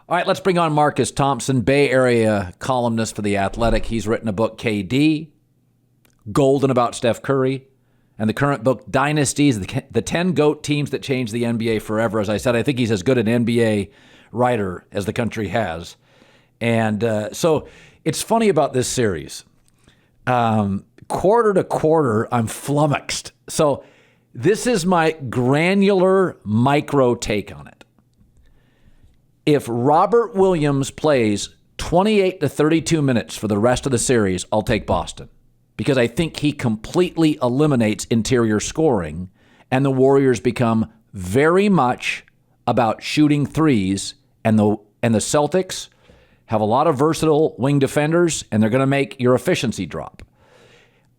All right, let's bring on Marcus Thompson, Bay Area columnist for The Athletic. He's written a book, KD, Golden About Steph Curry, and the current book, Dynasties, the 10 GOAT teams that changed the NBA forever. As I said, I think he's as good an NBA writer as the country has. And so it's funny about this series. Quarter to quarter, I'm flummoxed. So this is my granular micro take on it. If Robert Williams plays 28 to 32 minutes for the rest of the series, I'll take Boston because I think he completely eliminates interior scoring and the Warriors become very much about shooting threes, and the Celtics have a lot of versatile wing defenders and they're going to make your efficiency drop.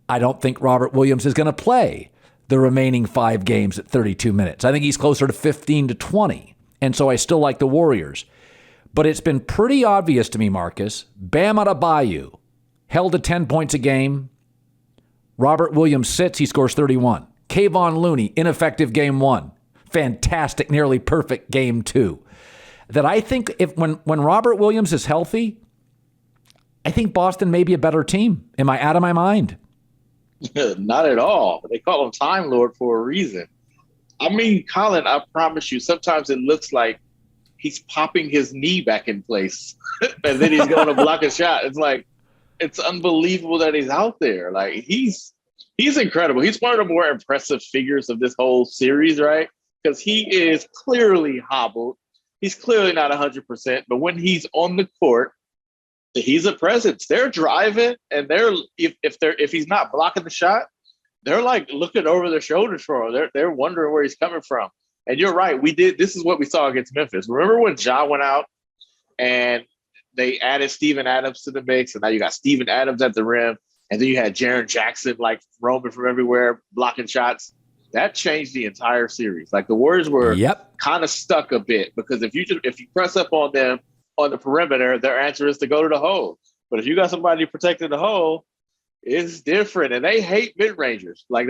I don't think Robert Williams is going to play the remaining 5 games at 32 minutes. I think he's closer to 15 to 20. And so I still like the Warriors. But it's been pretty obvious to me, Marcus. Bam Adebayo held to 10 points a game. Robert Williams sits, he scores 31. Kayvon Looney, ineffective game 1. Fantastic, nearly perfect game 2. That I think when Robert Williams is healthy, I think Boston may be a better team. Am I out of my mind? Not at all. They call him Time Lord for a reason. I mean, Colin, I promise you, sometimes it looks like he's popping his knee back in place and then he's going to block a shot. It's like, it's unbelievable that he's out there. Like, he's incredible. He's one of the more impressive figures of this whole series, right? Because he is clearly hobbled. He's clearly not 100%, but when he's on the court, he's a presence. They're driving, and if he's not blocking the shot, they're like looking over their shoulders for him. They're wondering where he's coming from. And you're right. This is what we saw against Memphis. Remember when Ja went out and they added Steven Adams to the mix, and now you got Steven Adams at the rim, and then you had Jaren Jackson like roaming from everywhere, blocking shots. That changed the entire series. Like, the Warriors were kind of stuck a bit because if you press up on them on the perimeter, their answer is to go to the hole. But if you got somebody protecting the hole, it's different. And they hate mid-rangers. Like,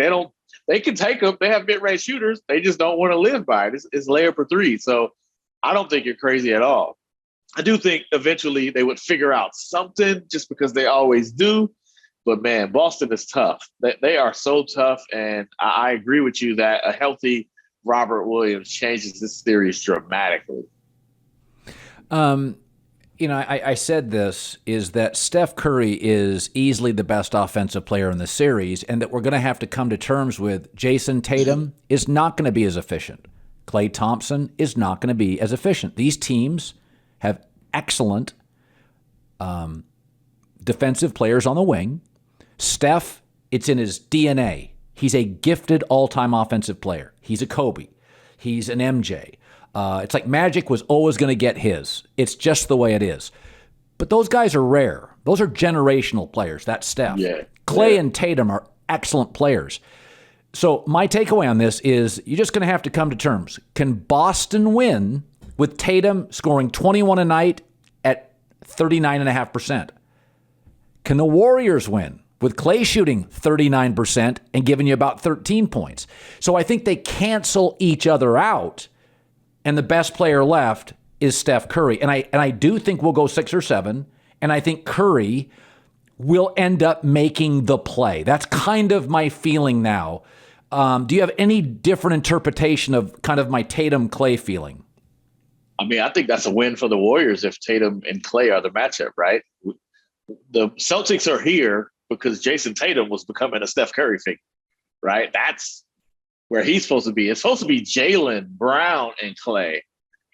they can take them. They have mid-range shooters. They just don't want to live by it. It's layup or three. So I don't think you're crazy at all. I do think eventually they would figure out something just because they always do. But, man, Boston is tough. They are so tough. And I agree with you that a healthy Robert Williams changes this series dramatically. I said this, is that Steph Curry is easily the best offensive player in the series, and that we're going to have to come to terms with Jayson Tatum is not going to be as efficient. Klay Thompson is not going to be as efficient. These teams have excellent defensive players on the wing. Steph, it's in his DNA. He's a gifted all-time offensive player. He's a Kobe. He's an MJ. It's like Magic was always going to get his. It's just the way it is. But those guys are rare. Those are generational players. That's Steph. Yeah. Klay and Tatum are excellent players. So my takeaway on this is you're just going to have to come to terms. Can Boston win with Tatum scoring 21 a night at 39.5%? Can the Warriors win with Klay shooting 39% and giving you about 13 points? So I think they cancel each other out. And the best player left is Steph Curry. And I do think we'll go 6 or 7. And I think Curry will end up making the play. That's kind of my feeling now. Do you have any different interpretation of kind of my Tatum-Klay feeling? I mean, I think that's a win for the Warriors if Tatum and Klay are the matchup, right? The Celtics are here because Jayson Tatum was becoming a Steph Curry figure, right? That's where he's supposed to be. It's supposed to be Jaylen Brown and Klay.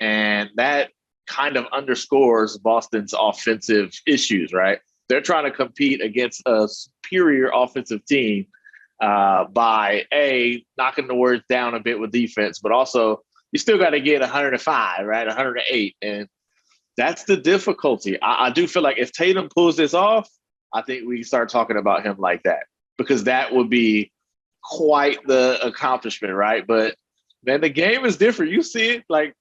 And that kind of underscores Boston's offensive issues, right? They're trying to compete against a superior offensive team by knocking the Warriors down a bit with defense, but also you still got to get 105, right? 108. And that's the difficulty. I do feel like if Tatum pulls this off, I think we start talking about him like that, because that would be quite the accomplishment, right? But man, the game is different. You see it, like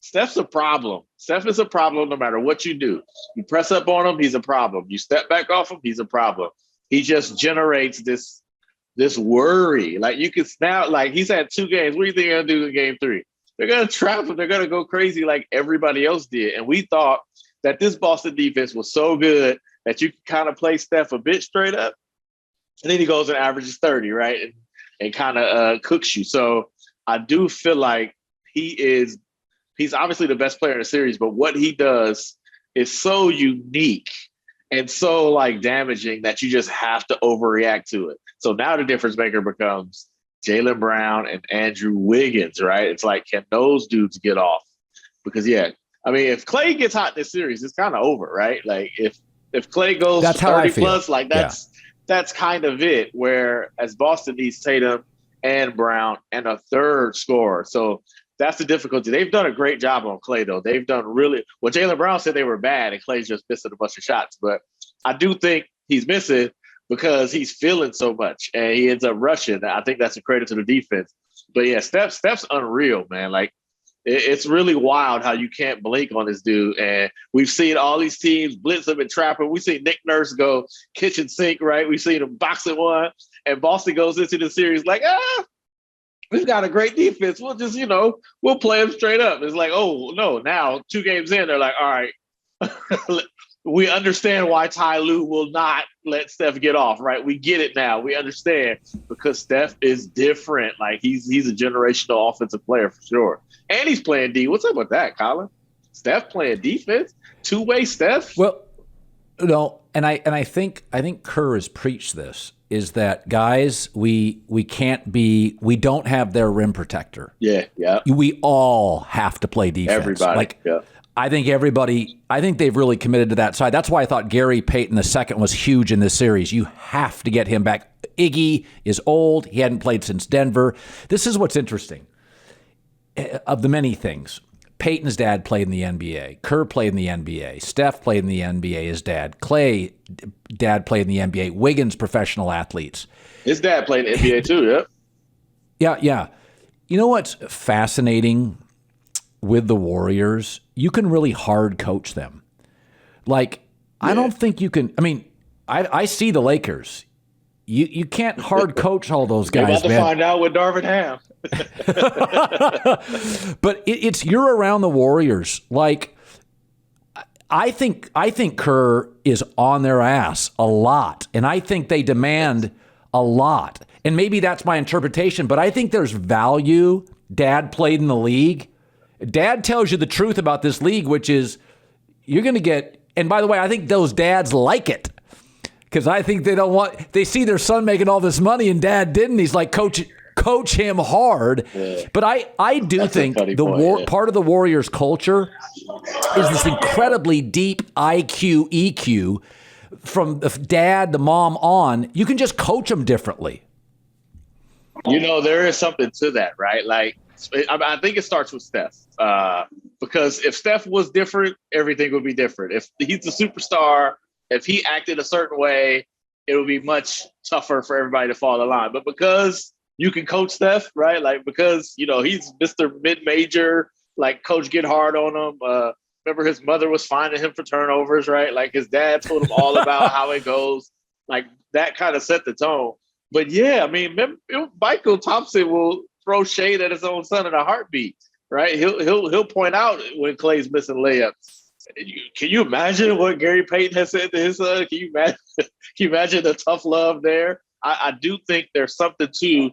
Steph's a problem. Steph is a problem no matter what you do. You press up on him, he's a problem. You step back off him, he's a problem. He just generates this worry. Like you can snap, like he's had 2 games. What do you think he'll do in game 3? they're gonna trap him. They're gonna go crazy like everybody else did. And we thought that this Boston defense was so good that you could kind of play Steph a bit straight up, and then he goes and averages 30, right, and kind of cooks you. So I do feel like he's obviously the best player in the series, but what he does is so unique and so like damaging that you just have to overreact to it. So now the difference maker becomes Jaylen Brown and Andrew Wiggins, right? It's like, can those dudes get off? Because if Clay gets hot in this series, it's kind of over, right? Like if Clay goes 30 plus, like that's kind of it. Whereas Boston needs Tatum and Brown and a third scorer. So that's the difficulty. They've done a great job on Clay, though. They've done Jaylen Brown said they were bad, and Clay's just missing a bunch of shots. But I do think he's missing because he's feeling so much, and he ends up rushing. I think that's a credit to the defense. But, yeah, Steph's unreal, man. Like, it's really wild how you can't blink on this dude. And we've seen all these teams blitz him and trap him. We've seen Nick Nurse go kitchen sink, right? We've seen him boxing one. And Boston goes into the series like, we've got a great defense. We'll just, we'll play them straight up. It's like, oh, no, now 2 games in, they're like, all right, we understand why Ty Lue will not let Steph get off, right? We get it now. We understand because Steph is different. Like, he's a generational offensive player for sure. And he's playing D. What's up with that, Colin? Steph playing defense? Two-way Steph? Well, no, and I think Kerr has preached this. Is that, guys, we don't have their rim protector. Yeah. We all have to play defense. Everybody. I think they've really committed to that side. That's why I thought Gary Payton II was huge in this series. You have to get him back. Iggy is old. He hadn't played since Denver. This is what's interesting. Of the many things, Peyton's dad played in the NBA. Kerr played in the NBA. Steph played in the NBA, his dad. Clay, dad played in the NBA. Wiggins, professional athletes. His dad played in the NBA too, yeah. Yeah. You know what's fascinating with the Warriors? You can really hard coach them. Like, I don't think you can. I mean, I see the Lakers. You can't hard coach all those guys, You're about to find out with Darvin Ham. But it's you're around the Warriors. Like, I think Kerr is on their ass a lot, and I think they demand a lot. And maybe that's my interpretation, but I think there's value. Dad played in the league. Dad tells you the truth about this league, which is you're going to get. And by the way, I think those dads like it. Because I think they see their son making all this money and dad didn't. He's like, coach him hard. Yeah. But I do think part of the Warriors culture is this incredibly deep IQ, EQ from the dad, the mom on. You can just coach them differently. There is something to that, right? Like, I think it starts with Steph. Because if Steph was different, everything would be different. If he's a superstar, if he acted a certain way, it would be much tougher for everybody to fall in line. But because you can coach Steph, right? Like, because, he's Mr. Mid-Major, like, coach get hard on him. Remember his mother was finding him for turnovers, right? Like, his dad told him all about how it goes. Like, that kind of set the tone. But, yeah, I mean, Michael Thompson will throw shade at his own son in a heartbeat, right? He'll point out when Clay's missing layups. Can you imagine what Gary Payton has said to his son? Can you imagine the tough love there? I do think there's something to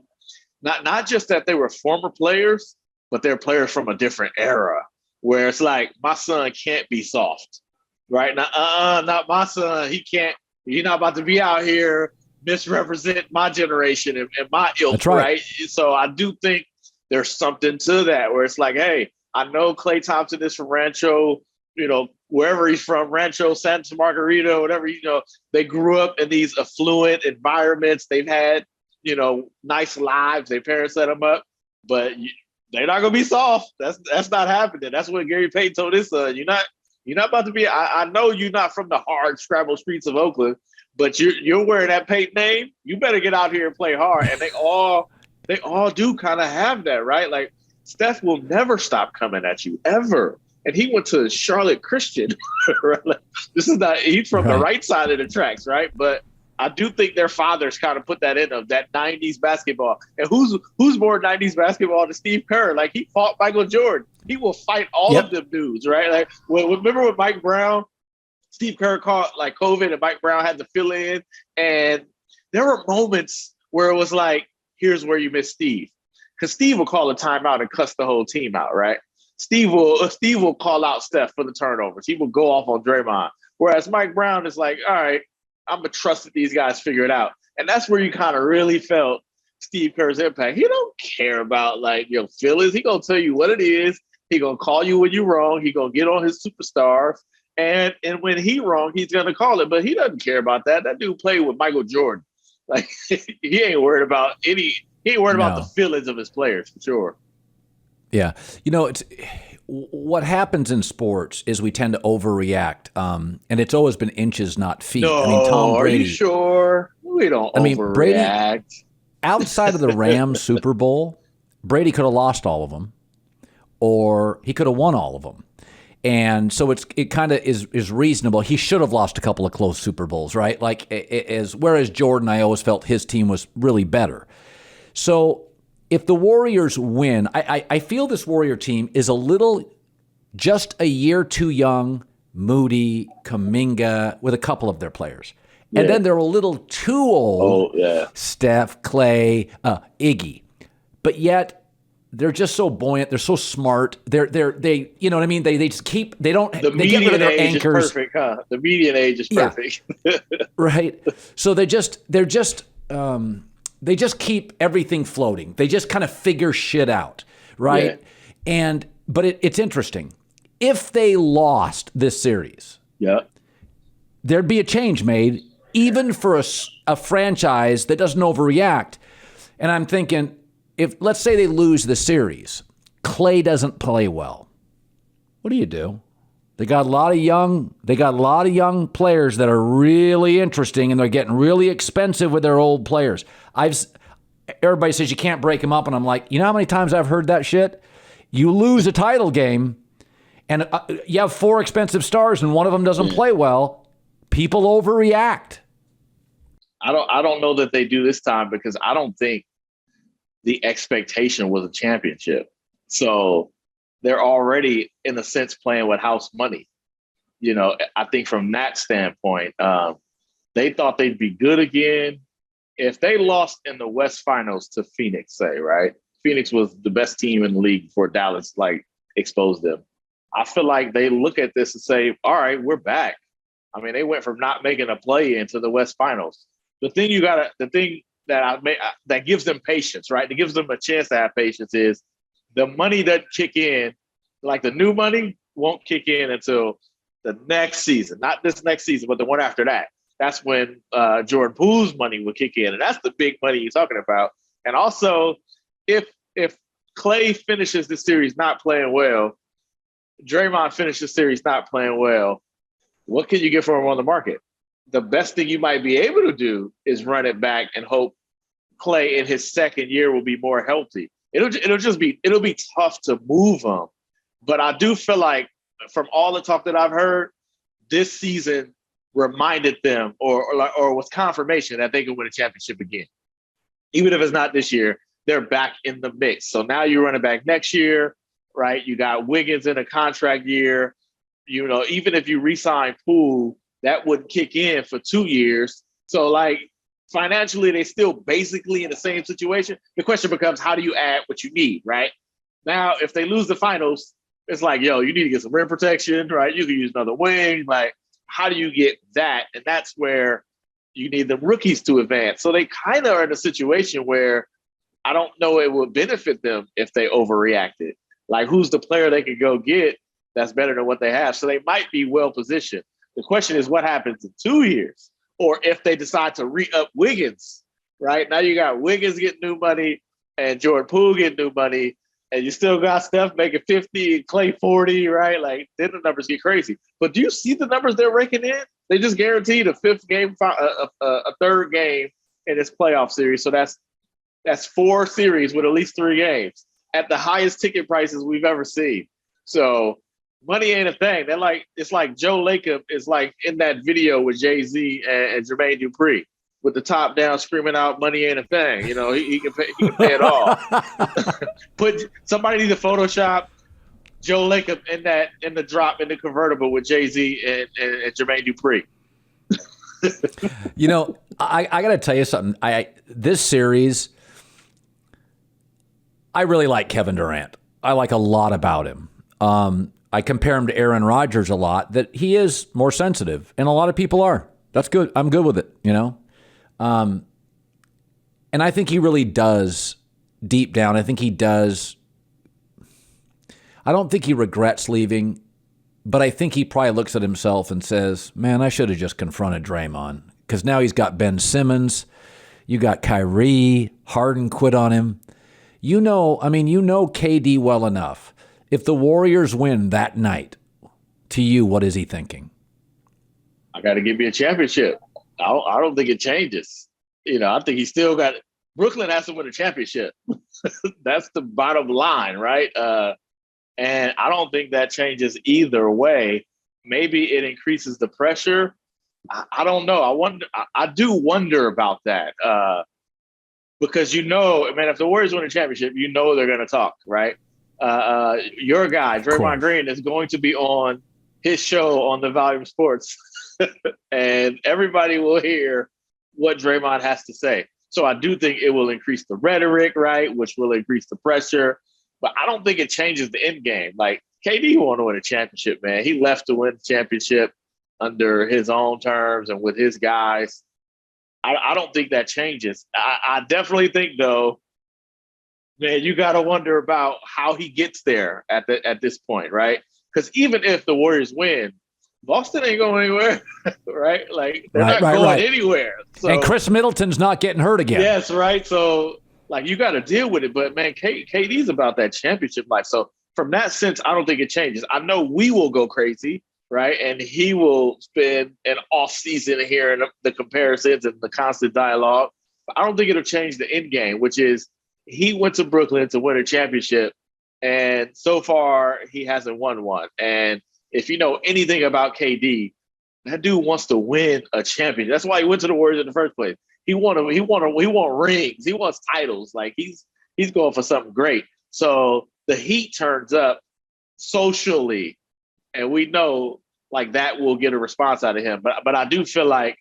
not just that they were former players, but they're players from a different era where it's like, my son can't be soft, right? Not my son. He's not about to be out here misrepresent my generation and my ilk, That's right? So I do think there's something to that where it's like, hey, I know Klay Thompson is from Rancho, wherever he's from, Rancho, Santa Margarita, whatever, they grew up in these affluent environments. They've had, nice lives. Their parents set them up, but they're not going to be soft. That's not happening. That's what Gary Payton told his son. You're not about to be, I know you're not from the hard scrabble streets of Oakland, but you're wearing that Payton name. You better get out here and play hard. And they all do kind of have that, right? Like, Steph will never stop coming at you, ever. And he went to Charlotte Christian. Right? He's from the right side of the tracks, right? But I do think their fathers kind of put that in them, that 90s basketball. And who's more 90s basketball than Steve Kerr? Like, he fought Michael Jordan. He will fight all of them dudes, right? Like, remember when Mike Brown, Steve Kerr caught like COVID and Mike Brown had to fill in? And there were moments where it was like, here's where you miss Steve. Because Steve will call a timeout and cuss the whole team out, right? Steve will call out Steph for the turnovers. He will go off on Draymond. Whereas Mike Brown is like, all right, I'm going to trust that these guys figure it out. And that's where you kind of really felt Steve Kerr's impact. He don't care about, like, your feelings. He going to tell you what it is. He going to call you when you're wrong. He going to get on his superstars. And when he wrong, he's going to call it. But he doesn't care about that. That dude played with Michael Jordan. Like, he ain't worried about the feelings of his players, for sure. Yeah. It's what happens in sports is we tend to overreact. And it's always been inches, not feet. No, Tom Brady, are you sure? We don't overreact. Brady, outside of the Rams Super Bowl, Brady could have lost all of them, or he could have won all of them. And so it kind of is reasonable. He should have lost a couple of close Super Bowls, right? Like, whereas Jordan, I always felt his team was really better. So if the Warriors win, I feel this Warrior team is a little just a year too young, Moody, Kuminga, with a couple of their players. Yeah. And then they're a little too old, Steph, Clay, Iggy. But yet they're just so buoyant. They're so smart. They you know what I mean? They just keep, they don't, the they get rid of their anchors. Is perfect, huh? The median age is perfect. Yeah. Right. So they just keep everything floating. They just kind of figure shit out, right? Yeah. But it's interesting. If they lost this series, there'd be a change made, even for a franchise that doesn't overreact. And I'm thinking, if let's say they lose the series, Clay doesn't play well, what do? They got a lot of young players that are really interesting, and they're getting really expensive with their old players. Everybody says you can't break them up, and I'm like, you know how many times I've heard that shit? You lose a title game, and you have 4 expensive stars, and one of them doesn't play well. People overreact. I don't know that they do this time, because I don't think the expectation was a championship. So they're already, in a sense, playing with house money. I think from that standpoint, they thought they'd be good again. If they lost in the West Finals to Phoenix, say, right? Phoenix was the best team in the league before Dallas, exposed them. I feel like they look at this and say, all right, we're back. I mean, they went from not making a play into the West Finals. The thing that gives them patience, right? That gives them a chance to have patience is the money that kick in, like the new money won't kick in until the next season, not this next season, but the one after that. That's when Jordan Poole's money will kick in. And that's the big money you're talking about. And also, if Clay finishes the series not playing well, Draymond finishes the series not playing well, what can you get for him on the market? The best thing you might be able to do is run it back and hope Clay in his second year will be more healthy. It'll be tough to move him. But I do feel like, from all the talk that I've heard, this season reminded them or was confirmation that they can win a championship again. Even if it's not this year, they're back in the mix. So now you're running back next year, right? You got Wiggins in a contract year. Even if you re-sign Poole, that wouldn't kick in for 2 years. So, financially, they're still basically in the same situation. The question becomes, how do you add what you need, right? Now, if they lose the finals, it's like, you need to get some rim protection, right? You can use another wing. How do you get that? And that's where you need the rookies to advance. So they kind of are in a situation where I don't know it would benefit them if they overreacted. Who's the player they could go get that's better than what they have? So they might be well positioned. The question is what happens in 2 years, or if they decide to re-up Wiggins, right? Now you got Wiggins getting new money and Jordan Poole getting new money, and you still got Steph making 50 and Clay 40, right? Then the numbers get crazy. But do you see the numbers they're raking in? They just guaranteed a fifth game, a third game in this playoff series. So that's 4 series with at least 3 games at the highest ticket prices we've ever seen. So money ain't a thing. It's like Joe Lacob is in that video with Jay-Z and Jermaine Dupri. with the top down screaming out money ain't a thing. You know, he can pay it all. Put somebody need to Photoshop Joe Lacob in the drop in the convertible with Jay-Z and Jermaine Dupri. You know, I got to tell you something. This series, I really like Kevin Durant. I like a lot about him. I compare him to Aaron Rodgers a lot, that he is more sensitive, and a lot of people are. That's good. I'm good with it, you know? And I think he really does, deep down, I think he does. I don't think he regrets leaving, but I think he probably looks at himself and says, man, I should have just confronted Draymond, because now he's got Ben Simmons. You got Kyrie. Harden quit on him. You know KD well enough. If the Warriors win that night, to you, what is he thinking? I got to give me a championship. I don't think it changes. You know, I think he still got it. Brooklyn has to win a championship. That's the bottom line, right? And I don't think that changes either way. Maybe it increases the pressure. I don't know. I do wonder about that. Because, you know, man, if the Warriors win a championship, you know they're going to talk, right? Your guy, Draymond Green, is going to be on his show on the Volume Sports, and everybody will hear what Draymond has to say. So I do think it will increase the rhetoric, right, which will increase the pressure. But I don't think it changes the end game. Like, KD want to win a championship, man. He left to win the championship under his own terms and with his guys. I don't think that changes. I definitely think, though, man, you got to wonder about how he gets there at this point, right? Because even if the Warriors win, Boston ain't going anywhere, right? Like, they're not going anywhere. So, and Chris Middleton's not getting hurt again. Yes, right. So, like, you got to deal with it. But, man, KD's about that championship life. So, from that sense, I don't think it changes. I know we will go crazy, right? And he will spend an offseason hearing the comparisons and the constant dialogue. But I don't think it'll change the end game, which is he went to Brooklyn to win a championship. And so far, he hasn't won one. And if you know anything about KD, that dude wants to win a championship. That's why he went to the Warriors in the first place. He wants rings. He wants titles. Like, he's going for something great. So the heat turns up socially, and we know, like, that will get a response out of him. But I do feel like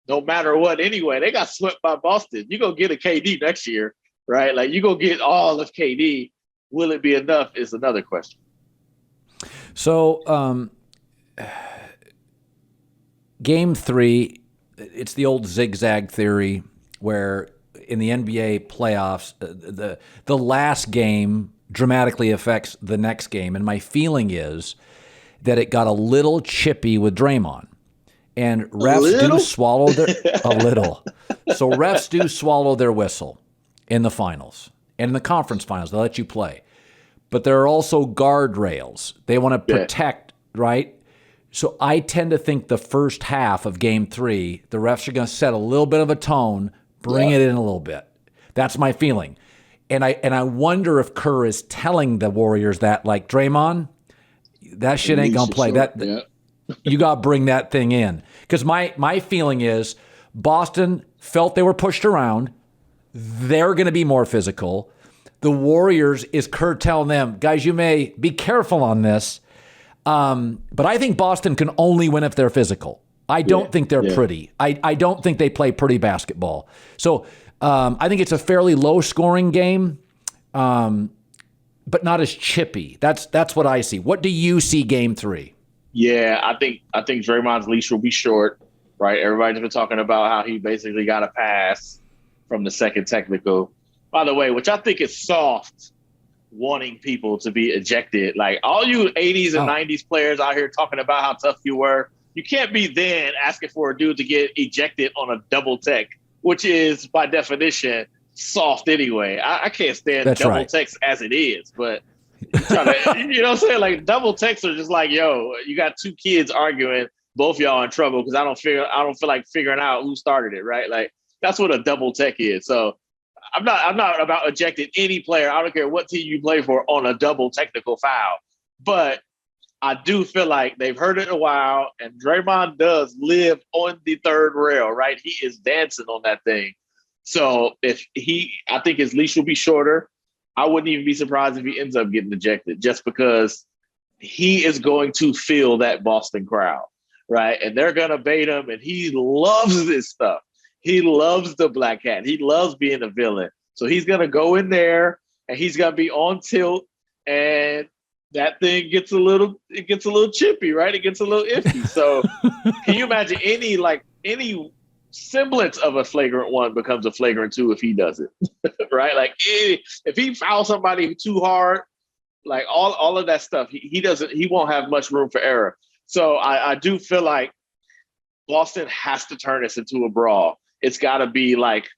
no matter what, anyway, they got swept by Boston. You go get a KD next year, right? Like, you go get all of KD. Will it be enough is another question. So, Game 3, it's the old zigzag theory where in the NBA playoffs, the last game dramatically affects the next game. And my feeling is that it got a little chippy with Draymond. And refs do swallow a little. So refs do swallow their whistle in the finals. And in the conference finals, they'll let you play. But there are also guardrails. They want to protect, right? So I tend to think the first half of Game 3, the refs are going to set a little bit of a tone, bring it in a little bit. That's my feeling. And I wonder if Kerr is telling the Warriors that, like, Draymond, that shit ain't going to play. You got to bring that thing in. Because my feeling is Boston felt they were pushed around. They're going to be more physical. The Warriors, is Kerr telling them, guys, you may be careful on this. But I think Boston can only win if they're physical. I don't think they're pretty. I don't think they play pretty basketball. So I think it's a fairly low-scoring game, but not as chippy. That's what I see. What do you see Game 3? Yeah, I think Draymond's leash will be short, right? Everybody's been talking about how he basically got a pass from the second technical. By the way, which I think is soft, wanting people to be ejected. Like, all you 80s and 90s players out here talking about how tough you were, you can't be then asking for a dude to get ejected on a double tech, which is, by definition, soft anyway. I can't stand double techs as it is, but you know what I'm saying? Like, double techs are just like, yo, you got two kids arguing, both y'all in trouble because I don't feel like figuring out who started it, right? Like, that's what a double tech is. So I'm not about ejecting any player. I don't care what team you play for on a double technical foul. But I do feel like they've heard it a while, and Draymond does live on the third rail, right? He is dancing on that thing. So I think his leash will be shorter. I wouldn't even be surprised if he ends up getting ejected, just because he is going to feel that Boston crowd, right? And they're going to bait him, and he loves this stuff. He loves the black hat. He loves being a villain. So he's going to go in there, and he's going to be on tilt, and that thing gets a little chippy, right? It gets a little iffy. So can you imagine any semblance of a flagrant one becomes a flagrant two if he does it, right? Like if he fouls somebody too hard, like all of that stuff, he won't have much room for error. So I do feel like Boston has to turn this into a brawl. It's got to be like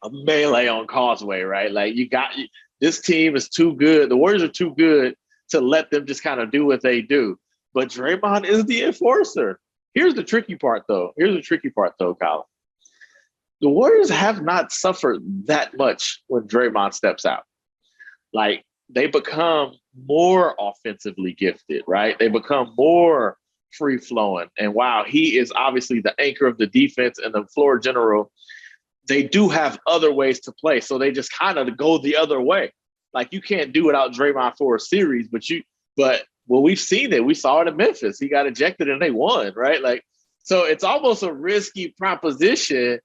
a melee on Causeway, right? Like this team is too good. The Warriors are too good to let them just kind of do what they do. But Draymond is the enforcer. Here's the tricky part, though, Colin. The Warriors have not suffered that much when Draymond steps out. Like, they become more offensively gifted, right? They become more free-flowing. And while he is obviously the anchor of the defense and the floor general, they do have other ways to play. So they just kind of go the other way. Like, you can't do without Draymond for a series, but we've seen it. We saw it in Memphis. He got ejected and they won, right? Like, so it's almost a risky proposition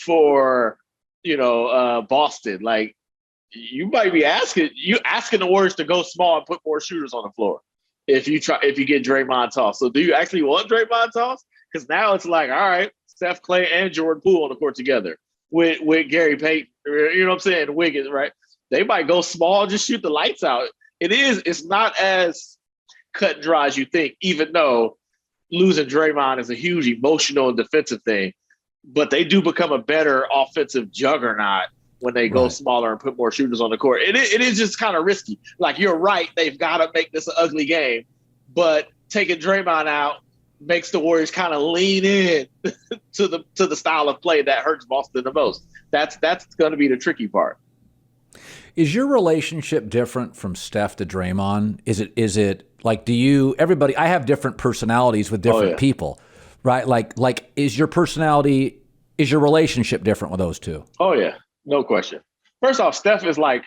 for, Boston. Like, you might be asking the Warriors to go small and put more shooters on the floor if you get Draymond tossed. So do you actually want Draymond tossed? Because now it's like, all right, Steph, Clay, and Jordan Poole on the court together with Gary Payton, you know what I'm saying, Wiggins, right? They might go small, just shoot the lights out. It's not as cut and dry as you think, even though losing Draymond is a huge emotional and defensive thing. But they do become a better offensive juggernaut when they go smaller and put more shooters on the court. It is just kind of risky. Like, you're right, they've got to make this an ugly game. But taking Draymond out makes the Warriors kind of lean in to the style of play that hurts Boston the most. That's going to be the tricky part. Is your relationship different from Steph to Draymond? Is it like, I have different personalities with different people, right? Like is your relationship different with those two? Oh yeah, no question. First off, Steph is like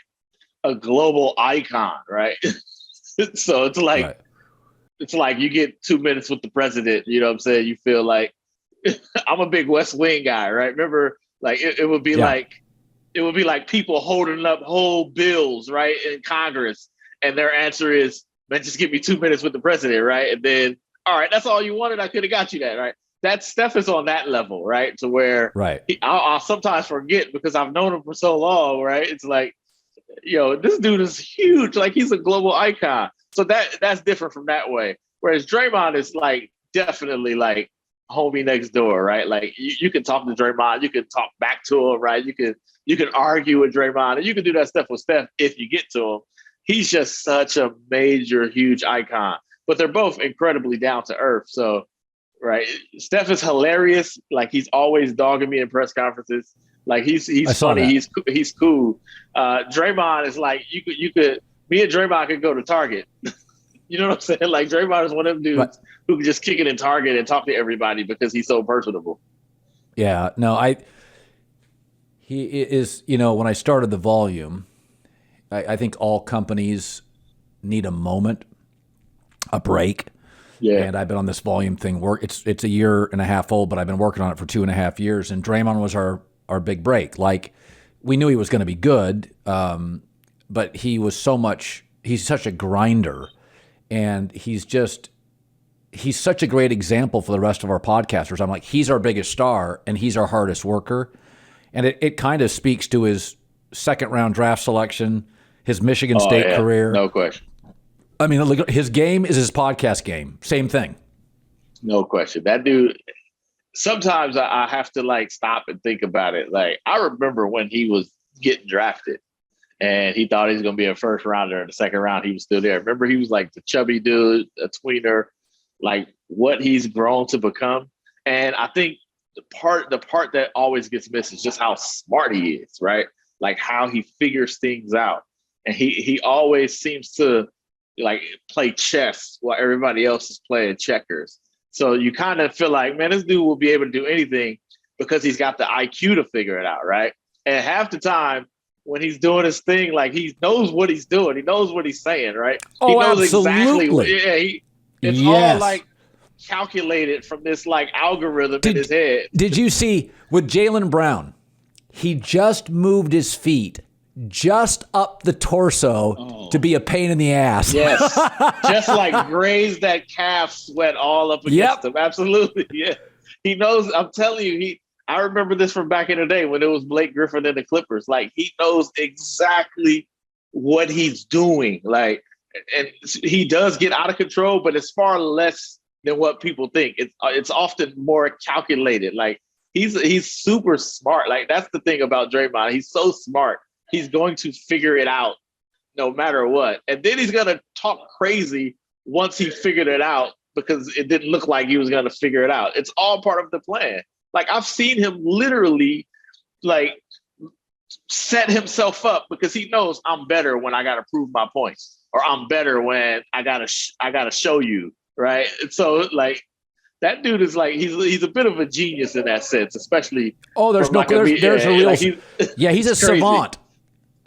a global icon, right? So it's like, It's like you get 2 minutes with the president, you know what I'm saying? You feel like I'm a big West Wing guy, right? Remember, like it would be like people holding up whole bills, right, in Congress, and their answer is, man, just give me 2 minutes with the president, right? And then, all right, that's all you wanted. I could have got you that, right? That Steph is on that level, right? To where I'll sometimes forget because I've known him for so long, right? It's like, this dude is huge. Like, he's a global icon. So that's different from that way. Whereas Draymond is like definitely like homie next door, right? Like you can talk to Draymond, you can talk back to him, right? You can argue with Draymond, and you can do that stuff with Steph if you get to him. He's just such a major, huge icon. But they're both incredibly down to earth. So, right, Steph is hilarious. Like, he's always dogging me in press conferences. Like, he's funny. He's cool. Draymond is like me and Draymond could go to Target. You know what I'm saying? Like, Draymond is one of them dudes who can just kick it in Target and talk to everybody because he's so personable. Yeah, no, he is, when I started the volume, I think all companies need a moment, a break. Yeah. And I've been on this volume thing. It's a year and a half old, but I've been working on it for 2.5 years. And Draymond was our big break. Like, we knew he was going to be good, but he's such a grinder. And he's such a great example for the rest of our podcasters. I'm like, he's our biggest star and he's our hardest worker. And it kind of speaks to his second-round draft selection, his Michigan State career. No question. I mean, look, his game is his podcast game. Same thing. No question. That dude, sometimes I have to like stop and think about it. Like, I remember when he was getting drafted and he thought he was going to be a first rounder. In the second round, he was still there. Remember, he was like the chubby dude, a tweener, like what he's grown to become. And I think the part that always gets missed is just how smart he is, right? Like, how he figures things out. And he always seems to like play chess while everybody else is playing checkers. So you kind of feel like, man, this dude will be able to do anything because he's got the IQ to figure it out, right? And half the time when he's doing his thing, like he knows what he's doing. He knows what he's saying, right? Oh, he knows absolutely. exactly. It's all like calculated from this like algorithm in his head. Did you see with Jaylen Brown? He just moved his feet just up the torso to be a pain in the ass. Yes. Just like grazed that calf sweat all up against him. Absolutely. Yeah. He knows. I'm telling you, I remember this from back in the day when it was Blake Griffin and the Clippers. Like, he knows exactly what he's doing. Like, and he does get out of control, but it's far less than what people think. It's often more calculated. Like, he's super smart. Like, that's the thing about Draymond. He's so smart. He's going to figure it out no matter what. And then he's going to talk crazy once he figured it out because it didn't look like he was going to figure it out. It's all part of the plan. Like, I've seen him literally like set himself up because he knows I'm better when I got to prove my points, or I'm better when I gotta show you, right? And so like that dude is like he's a bit of a genius in that sense, especially. Oh, there's a real like he's a savant.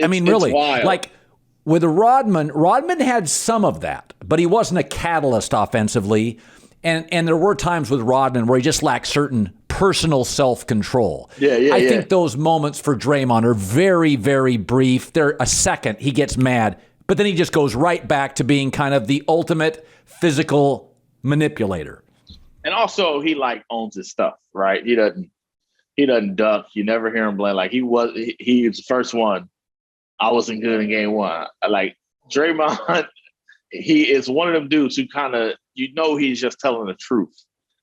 I mean, really, like with Rodman had some of that, but he wasn't a catalyst offensively. And there were times with Rodman where he just lacked certain personal self-control. I think those moments for Draymond are very, very brief. They're a second, he gets mad, but then he just goes right back to being kind of the ultimate physical manipulator. And also, he like owns his stuff, right? He doesn't duck. You never hear him blame. Like he was the first one. I wasn't good in game one. Like Draymond, he is one of them dudes who kind of, he's just telling the truth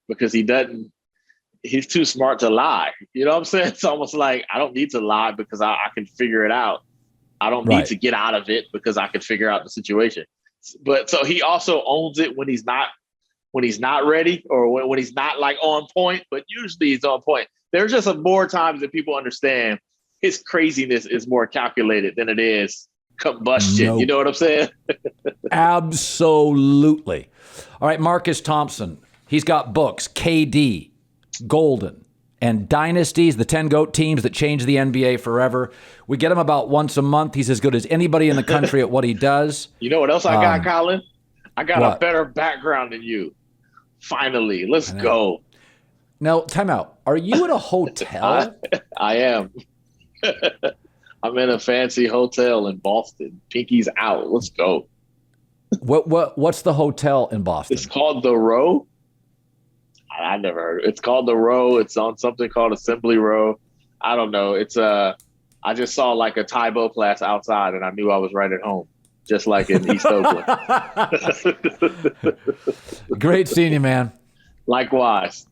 because he's too smart to lie. You know what I'm saying? It's almost like I don't need to lie because I can figure it out. I don't need to get out of it because I can figure out the situation. But so he also owns it when he's not ready, or when he's not like on point, but usually he's on point. There's just more times that people understand his craziness is more calculated than it is combustion. Nope. You know what I'm saying? Absolutely. All right, Marcus Thompson. He's got books, KD, Golden, and Dynasties, the 10 GOAT teams that change the NBA forever. We get him about once a month. He's as good as anybody in the country at what he does. You know what else I got, Colin? I got a better background than you. Finally, let's go. Now, time out. Are you at a hotel? I am. I'm in a fancy hotel in Boston. Pinky's out. Let's go. What's the hotel in Boston? It's called The Row. I never heard of it. It's called The Row. It's on something called Assembly Row. I don't know. It's I just saw like a Taibo class outside and I knew I was right at home, just like in East Oakland. Great seeing you, man. Likewise.